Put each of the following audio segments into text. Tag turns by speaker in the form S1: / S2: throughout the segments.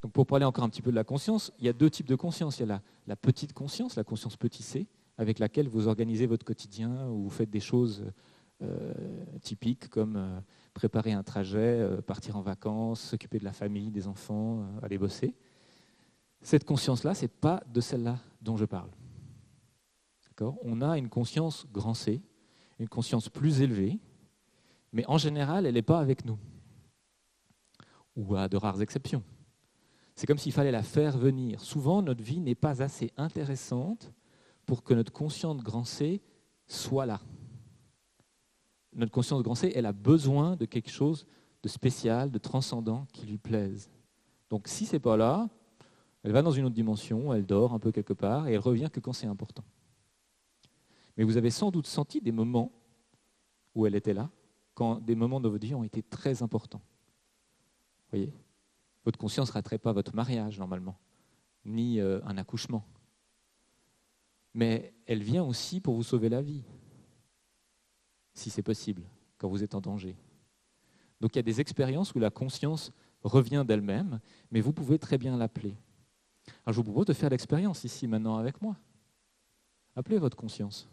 S1: Donc pour parler encore un petit peu de la conscience, il y a deux types de conscience. Il y a la petite conscience, la conscience petit c, avec laquelle vous organisez votre quotidien, où vous faites des choses typiques comme préparer un trajet, partir en vacances, s'occuper de la famille, des enfants, aller bosser. Cette conscience-là, ce n'est pas de celle-là dont je parle. D'accord ? On a une conscience grand C, une conscience plus élevée, mais en général, elle n'est pas avec nous, ou à de rares exceptions. C'est comme s'il fallait la faire venir. Souvent, notre vie n'est pas assez intéressante pour que notre conscience grand C soit là. Notre conscience grand C, elle a besoin de quelque chose de spécial, de transcendant, qui lui plaise. Donc si ce n'est pas là, elle va dans une autre dimension, elle dort un peu quelque part, et elle revient que quand c'est important. Mais vous avez sans doute senti des moments où elle était là, quand des moments de votre vie ont été très importants. Vous voyez ? Votre conscience ne raterait pas votre mariage, normalement, ni un accouchement. Mais elle vient aussi pour vous sauver la vie, si c'est possible, quand vous êtes en danger. Donc il y a des expériences où la conscience revient d'elle-même, mais vous pouvez très bien l'appeler. Alors je vous propose de faire l'expérience ici, maintenant, avec moi. Appelez votre conscience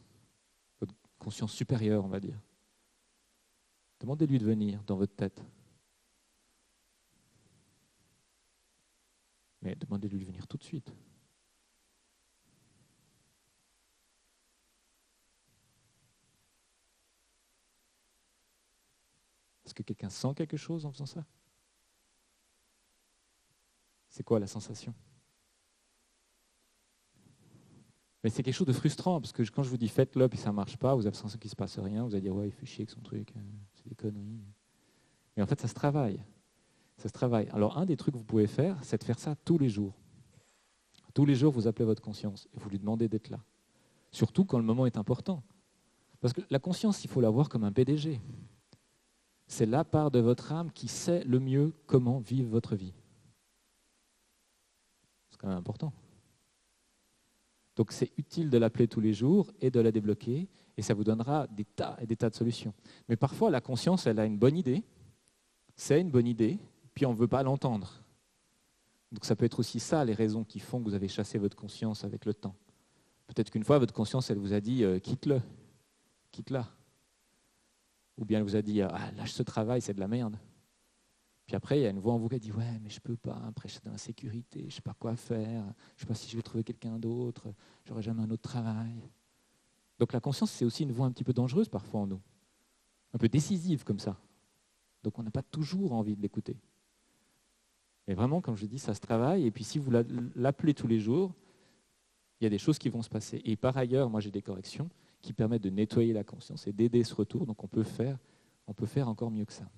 S1: supérieure, on va dire. Demandez-lui de venir dans votre tête. Mais demandez-lui de venir tout de suite. Est-ce que quelqu'un sent quelque chose en faisant ça ? C'est quoi la sensation ? Mais c'est quelque chose de frustrant, parce que quand je vous dis faites-le, puis ça ne marche pas, vous avez l'impression qu'il ne se passe rien, vous allez dire ouais, il fait chier avec son truc, c'est des conneries. Mais en fait, ça se travaille. Ça se travaille. Alors, un des trucs que vous pouvez faire, c'est de faire ça tous les jours. Tous les jours, vous appelez votre conscience et vous lui demandez d'être là. Surtout quand le moment est important. Parce que la conscience, il faut la voir comme un PDG. C'est la part de votre âme qui sait le mieux comment vivre votre vie. C'est quand même important. Donc c'est utile de l'appeler tous les jours et de la débloquer, et ça vous donnera des tas et des tas de solutions. Mais parfois, la conscience, elle a une bonne idée, c'est une bonne idée, puis on ne veut pas l'entendre. Donc ça peut être aussi ça, les raisons qui font que vous avez chassé votre conscience avec le temps. Peut-être qu'une fois, votre conscience, elle vous a dit quitte-le, quitte-la. Ou bien elle vous a dit lâche ce travail, c'est de la merde. Puis après, il y a une voix en vous qui dit ouais, mais je peux pas, après je suis dans la sécurité, je ne sais pas quoi faire, je ne sais pas si je vais trouver quelqu'un d'autre, j'aurai jamais un autre travail. Donc la conscience, c'est aussi une voix un petit peu dangereuse parfois en nous, un peu décisive comme ça. Donc on n'a pas toujours envie de l'écouter. Mais vraiment, comme je dis, ça se travaille, et puis si vous l'appelez tous les jours, il y a des choses qui vont se passer. Et par ailleurs, moi j'ai des corrections qui permettent de nettoyer la conscience et d'aider ce retour, donc on peut faire encore mieux que ça.